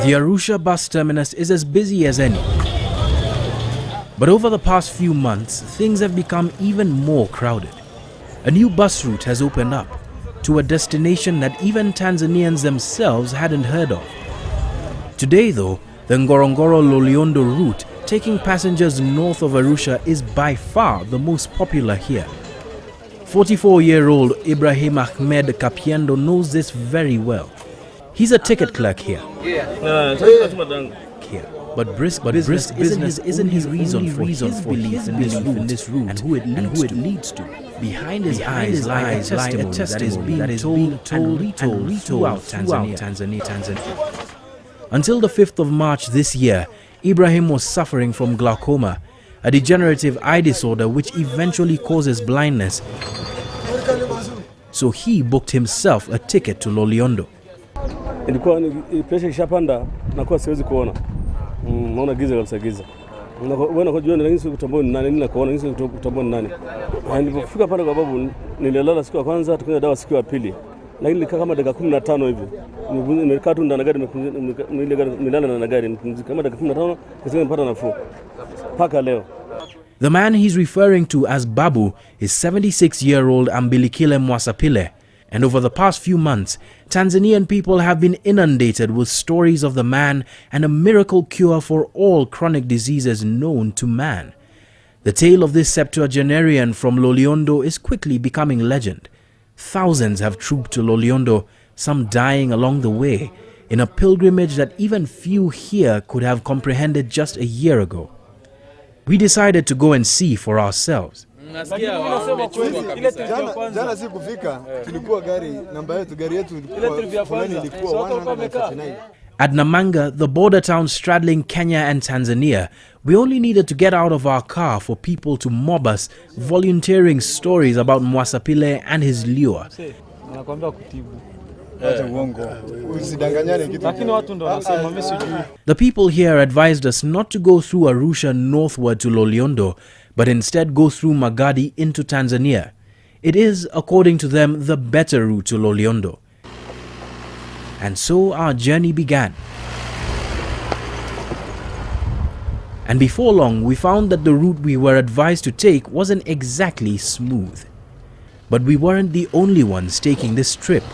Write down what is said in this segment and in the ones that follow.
The Arusha bus terminus is as busy as any. But over the past few months, things have become even more crowded. A new bus route has opened up to a destination that even Tanzanians themselves hadn't heard of. Today though, the Ngorongoro Loliondo route taking passengers north of Arusha is by far the most popular here. 44-year-old Ibrahim Ahmed Kapiendo knows this very well. He's a ticket clerk here. But brisk business isn't his reason for his belief in this route and who it leads to. Behind his eyes lies a testimony that is being told and retold throughout Tanzania. Until the 5th of March this year, Ibrahim was suffering from glaucoma, a degenerative eye disorder which eventually causes blindness. So he booked himself a ticket to Loliondo. Ilikuwa pressure ishapanda na kwa siwezi kuona. Naona giza kabisa giza. Wewe unajua nini kutambua nani na kuona nini kutambua nani. Nilipofika pale kwa babu nililala siku ya kwanza tukaenda dawa siku ya pili. Lakini nilikaa kama dakika 15 hivi. Nimekaa tu ndani ya gari nilala na gari kama dakika 15 kisha nipata nafuu. Paka leo. The man he's referring to as Babu is 76-year-old Ambilikile Mwasapile. And over the past few months, Tanzanian people have been inundated with stories of the man and a miracle cure for all chronic diseases known to man. The tale of this septuagenarian from Loliondo is quickly becoming legend. Thousands have trooped to Loliondo, some dying along the way, in a pilgrimage that even few here could have comprehended just a year ago. We decided to go and see for ourselves. At Namanga, the border town straddling Kenya and Tanzania, we only needed to get out of our car for people to mob us, volunteering stories about Mwasapile and his lure. The people here advised us not to go through Arusha northward to Loliondo, but instead go through Magadi into Tanzania. It is, according to them, the better route to Loliondo. And so our journey began. And before long, we found that the route we were advised to take wasn't exactly smooth. But we weren't the only ones taking this trip.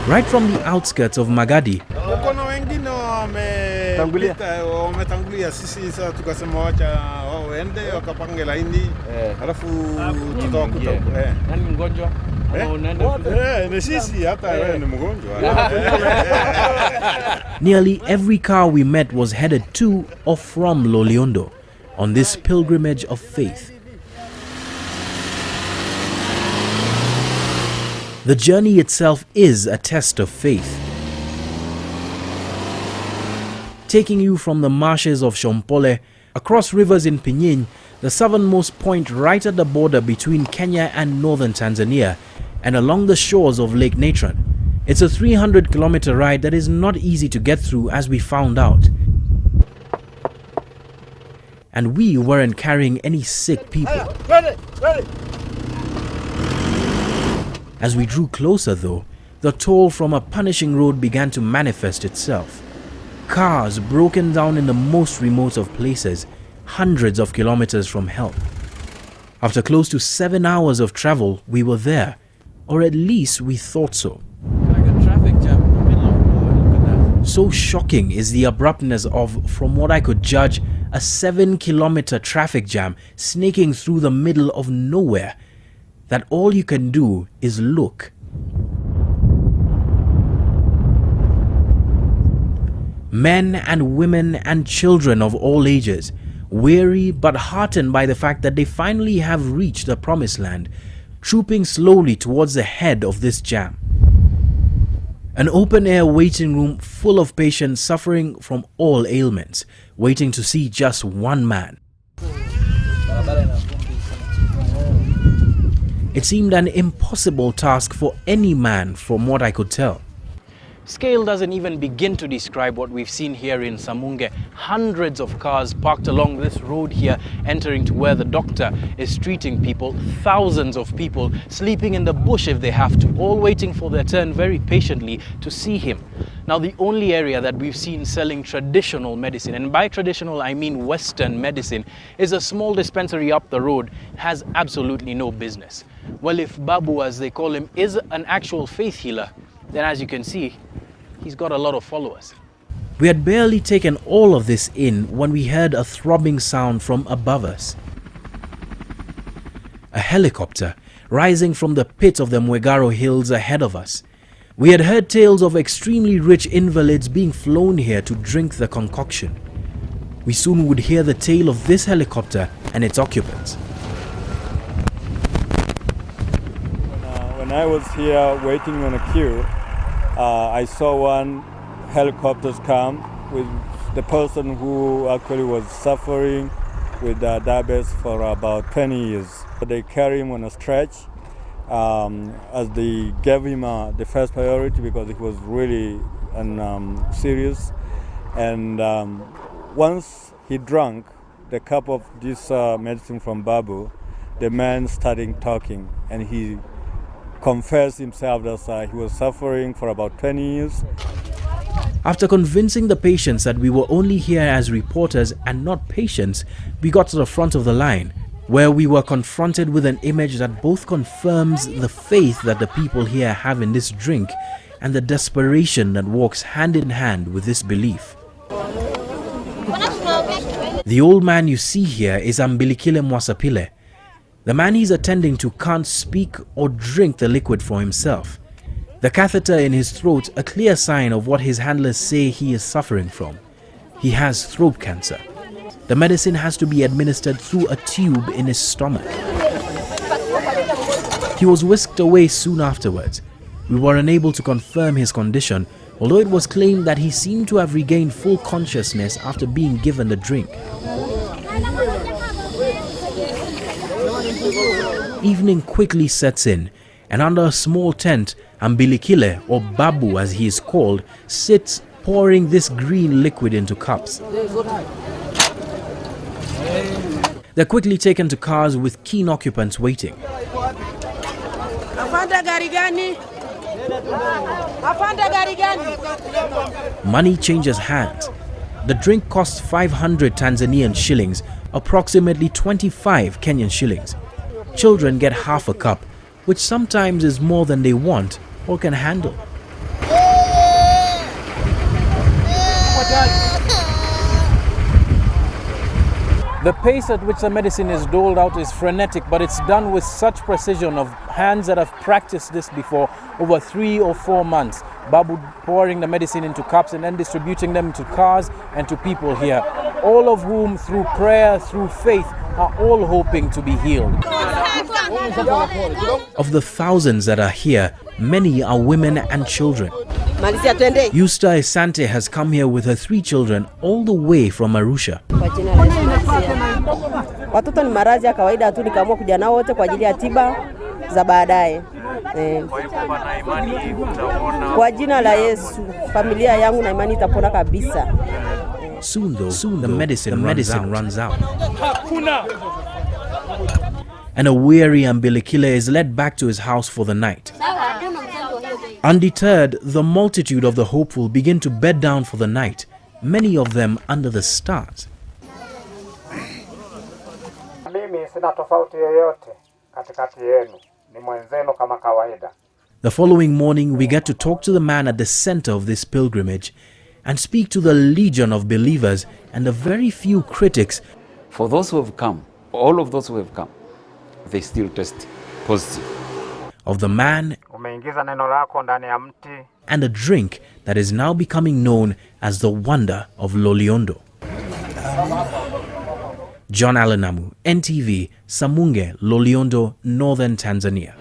Right from the outskirts of Magadi, nearly every car we met was headed to or from Loliondo on this pilgrimage of faith. The journey itself is a test of faith. Taking you from the marshes of Shompole, across rivers in Pinyin, the southernmost point right at the border between Kenya and northern Tanzania, and along the shores of Lake Natron. It's a 300-kilometer ride that is not easy to get through, as we found out. And we weren't carrying any sick people. As we drew closer though, the toll from a punishing road began to manifest itself. Cars broken down in the most remote of places, hundreds of kilometers from help. After close to 7 hours of travel, we were there, or at least we thought so. So shocking is the abruptness of, from what I could judge, a 7-kilometer traffic jam snaking through the middle of nowhere, that all you can do is look. Men and women and children of all ages, weary but heartened by the fact that they finally have reached the promised land, trooping slowly towards the head of this jam. An open-air waiting room full of patients suffering from all ailments, waiting to see just one man. It seemed an impossible task for any man, from what I could tell. Scale doesn't even begin to describe what we've seen here in Samunge. Hundreds of cars parked along this road here, entering to where the doctor is treating people. Thousands of people sleeping in the bush if they have to, all waiting for their turn very patiently to see him. Now, the only area that we've seen selling traditional medicine, and by traditional I mean Western medicine, is a small dispensary up the road. Has absolutely no business. Well, if Babu, as they call him, is an actual faith healer, then as you can see, he's got a lot of followers. We had barely taken all of this in when we heard a throbbing sound from above us. A helicopter rising from the pit of the Mwegaro Hills ahead of us. We had heard tales of extremely rich invalids being flown here to drink the concoction. We soon would hear the tale of this helicopter and its occupants. When I was here waiting on a queue, I saw one helicopter come with the person who actually was suffering with diabetes for about 20 years. They carried him on a stretch as they gave him the first priority because it was really serious. And once he drank the cup of this medicine from Babu, the man started talking, and he confessed himself that he was suffering for about 20 years. After convincing the patients that we were only here as reporters and not patients, we got to the front of the line, where we were confronted with an image that both confirms the faith that the people here have in this drink and the desperation that walks hand in hand with this belief. The old man you see here is Ambilikile Mwasapile. The man he's attending to can't speak or drink the liquid for himself. The catheter in his throat, a clear sign of what his handlers say he is suffering from. He has throat cancer. The medicine has to be administered through a tube in his stomach. He was whisked away soon afterwards. We were unable to confirm his condition, although it was claimed that he seemed to have regained full consciousness after being given the drink. Evening quickly sets in, and under a small tent, Ambilikile, or Babu as he is called, sits pouring this green liquid into cups. They're quickly taken to cars with keen occupants waiting. Money changes hands. The drink costs 500 Tanzanian shillings, approximately 25 Kenyan shillings. Children get half a cup, which sometimes is more than they want or can handle. The pace at which the medicine is doled out is frenetic, but it's done with such precision of hands that have practiced this before over 3 or 4 months. Babu pouring the medicine into cups and then distributing them to cars and to people here, all of whom through prayer, through faith, are all hoping to be healed. Of the thousands that are here, many are women and children. Yusta Asante has come here with her 3 children all the way from Arusha. Watoto ni maradhi ya kawaida tu, nikaamua kuja nao wote kwa ajili ya tiba za baadaye. Kwa jina la Yesu, familia yangu na imani itapona kabisa. Soon the medicine runs out. And a weary Ambilikile is led back to his house for the night. Undeterred, the multitude of the hopeful begin to bed down for the night, many of them under the stars. The following morning, we get to talk to the man at the center of this pilgrimage and speak to the legion of believers and the very few critics. For those who have come, all of those who have come, they still test positive. Of the man and a drink that is now becoming known as the Wonder of Loliondo. John Alanamu, NTV, Samunge, Loliondo, Northern Tanzania.